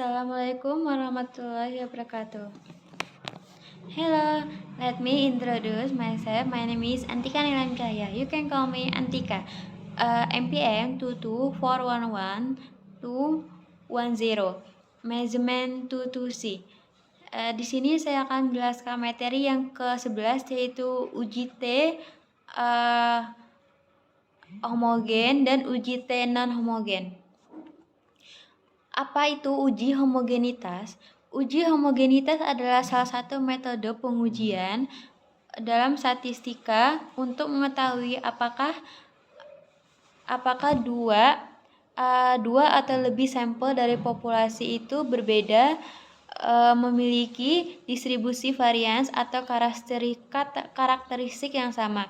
Assalamualaikum warahmatullahi wabarakatuh. Hello, let me introduce myself. My name is Antika Nilam Cahya. You can call me Antika. MPM 22411 Measurement 22C. Di sini saya akan menjelaskan materi yang ke-11 yaitu uji T homogen dan uji T non-homogen. Apa itu uji homogenitas? Uji homogenitas adalah salah satu metode pengujian dalam statistika untuk mengetahui apakah dua atau lebih sampel dari populasi itu berbeda, memiliki distribusi varians atau karakteristik yang sama.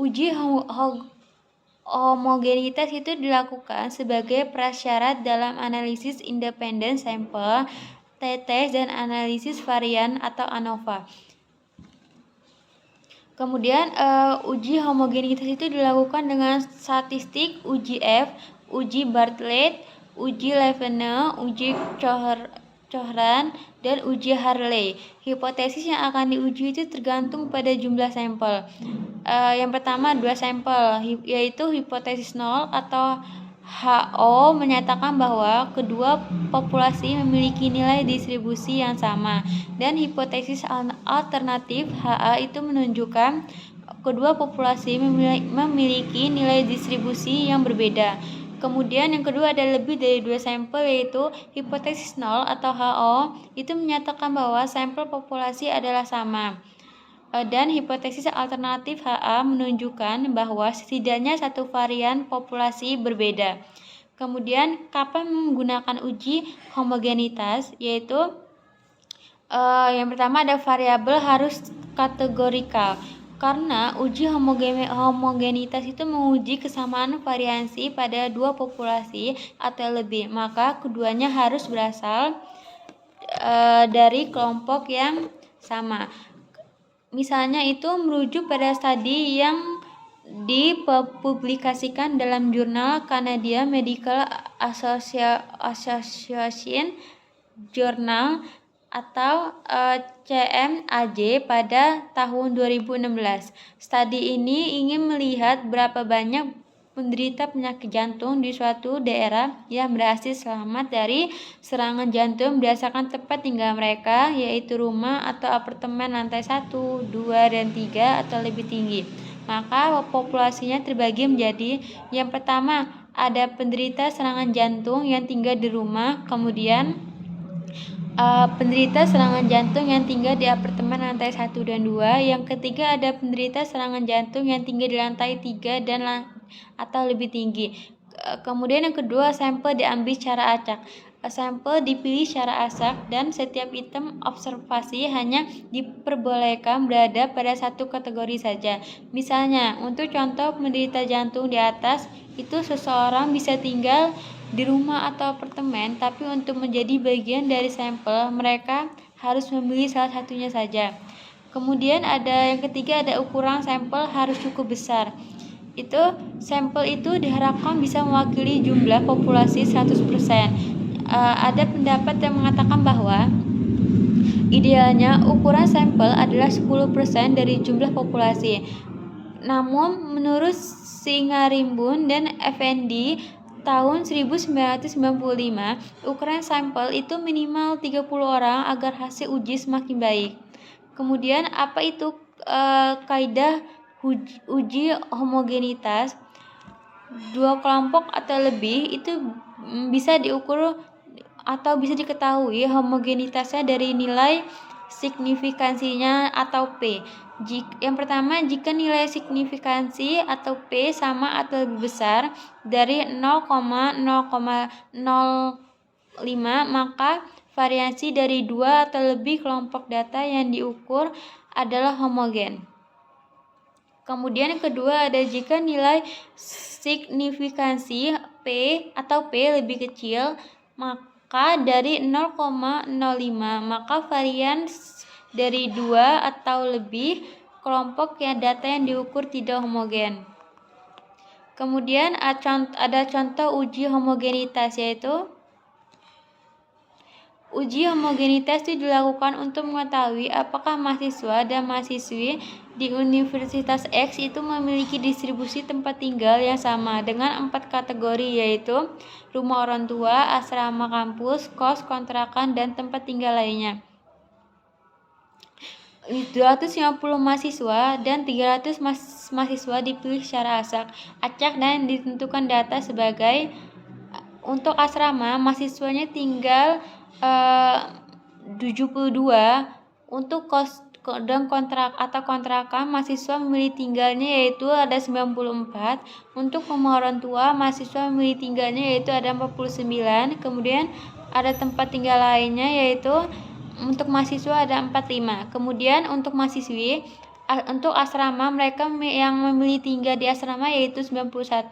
Uji homogenitas itu dilakukan sebagai prasyarat dalam analisis independen sampel, t-test, dan analisis varian atau ANOVA. Kemudian uji homogenitas itu dilakukan dengan statistik uji F, uji Bartlett, uji Levene, uji Cohran, dan uji Hartley. Hipotesis yang akan diuji itu tergantung pada jumlah sampel. Yang pertama 2 sampel, yaitu hipotesis 0 atau HO menyatakan bahwa kedua populasi memiliki nilai distribusi yang sama, dan hipotesis alternatif HA itu menunjukkan kedua populasi memiliki nilai distribusi yang berbeda. Kemudian yang kedua ada lebih dari 2 sampel, yaitu hipotesis 0 atau HO itu menyatakan bahwa sampel populasi adalah sama. Dan hipotesis alternatif HA menunjukkan bahwa setidaknya satu varian populasi berbeda. Kemudian kapan menggunakan uji homogenitas, yaitu yang pertama ada variabel harus kategorikal. Karena uji homogenitas itu menguji kesamaan variansi pada dua populasi atau lebih, maka keduanya harus berasal dari kelompok yang sama. Misalnya itu merujuk pada studi yang dipublikasikan dalam jurnal Canadian Medical Association Journal atau CMAJ pada tahun 2016. Studi ini ingin melihat berapa banyak penderita penyakit jantung di suatu daerah yang berhasil selamat dari serangan jantung berdasarkan tempat tinggal mereka, yaitu rumah atau apartemen lantai 1, 2, dan 3 atau lebih tinggi. Maka populasinya terbagi menjadi, yang pertama ada penderita serangan jantung yang tinggal di rumah, kemudian penderita serangan jantung yang tinggal di apartemen lantai 1 dan 2. Yang ketiga ada penderita serangan jantung yang tinggal di lantai 3 dan atau lebih tinggi. Kemudian yang kedua, sampel diambil secara acak. Sampel dipilih secara acak dan setiap item observasi hanya diperbolehkan berada pada satu kategori saja. Misalnya, untuk contoh penderita jantung di atas, itu seseorang bisa tinggal di rumah atau apartemen, tapi untuk menjadi bagian dari sampel, mereka harus memilih salah satunya saja. Kemudian ada yang ketiga, ada ukuran sampel harus cukup besar. Sampel itu diharapkan bisa mewakili jumlah populasi 100%. Ada pendapat yang mengatakan bahwa idealnya ukuran sampel adalah 10% dari jumlah populasi. Namun menurut Singarimbun dan Effendi tahun 1995, ukuran sampel itu minimal 30 orang agar hasil uji semakin baik. Kemudian apa itu kaidah uji homogenitas? Dua kelompok atau lebih itu bisa diukur atau bisa diketahui homogenitasnya dari nilai signifikansinya atau P. Yang pertama, jika nilai signifikansi atau P sama atau lebih besar dari 0,005, maka variasi dari dua atau lebih kelompok data yang diukur adalah homogen. Kemudian yang kedua ada jika nilai signifikansi P atau P lebih kecil maka dari 0,05, maka varian dari dua atau lebih kelompok data yang diukur tidak homogen. Kemudian ada contoh uji homogenitas, yaitu Uji homogenitas itu dilakukan untuk mengetahui apakah mahasiswa dan mahasiswi di Universitas X itu memiliki distribusi tempat tinggal yang sama dengan 4 kategori, yaitu rumah orang tua, asrama kampus, kos, kontrakan, dan tempat tinggal lainnya. 250 mahasiswa dan 300 mahasiswa dipilih secara acak dan ditentukan data sebagai untuk asrama mahasiswanya tinggal 72, untuk kos dan kontrak atau kontrakan mahasiswa memilih tinggalnya yaitu ada 94, untuk rumah orang tua mahasiswa memilih tinggalnya yaitu ada 49, kemudian ada tempat tinggal lainnya yaitu untuk mahasiswa ada 45. Kemudian untuk mahasiswi untuk asrama mereka yang memilih tinggal di asrama yaitu 91,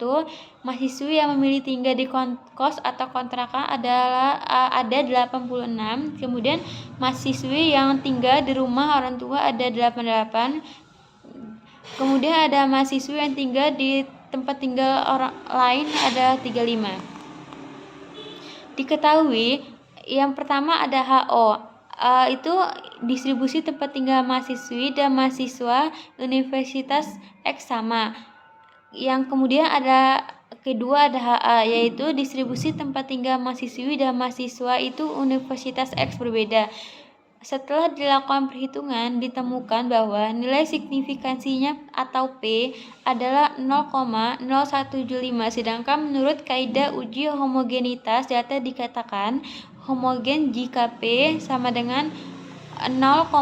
mahasiswi yang memilih tinggal di kos atau kontrakan ada 86, kemudian mahasiswi yang tinggal di rumah orang tua ada 88, kemudian ada mahasiswi yang tinggal di tempat tinggal orang lain ada 35. Diketahui yang pertama ada HO, itu distribusi tempat tinggal mahasiswi dan mahasiswa Universitas X sama. Yang kemudian ada kedua ada HA, yaitu distribusi tempat tinggal mahasiswi dan mahasiswa itu Universitas X berbeda. Setelah dilakukan perhitungan, ditemukan bahwa nilai signifikansinya atau P adalah 0,0175, sedangkan menurut kaidah uji homogenitas data dikatakan homogen jika P sama dengan 0,05,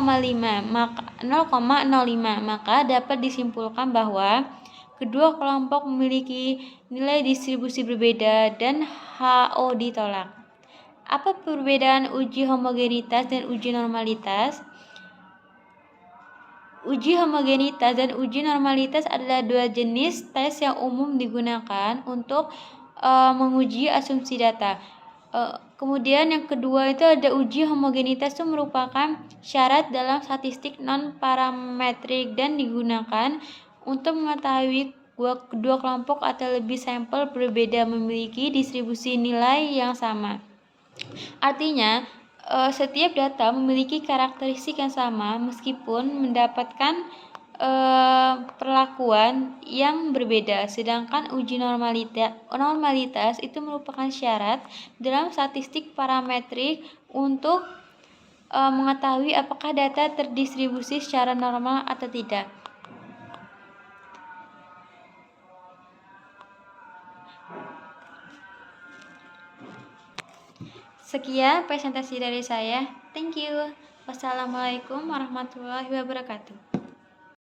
maka dapat disimpulkan bahwa kedua kelompok memiliki nilai distribusi berbeda dan HO ditolak. Apa perbedaan uji homogenitas dan uji normalitas? Uji homogenitas dan uji normalitas adalah dua jenis tes yang umum digunakan untuk menguji asumsi data. Kemudian yang kedua itu ada uji homogenitas, itu merupakan syarat dalam statistik non-parametrik dan digunakan untuk mengetahui kedua kelompok atau lebih sampel berbeda memiliki distribusi nilai yang sama. Artinya, setiap data memiliki karakteristik yang sama meskipun mendapatkan perlakuan yang berbeda. Sedangkan uji normalitas itu merupakan syarat dalam statistik parametrik untuk mengetahui apakah data terdistribusi secara normal atau tidak. Sekian presentasi dari saya. Thank you. Wassalamualaikum warahmatullahi wabarakatuh.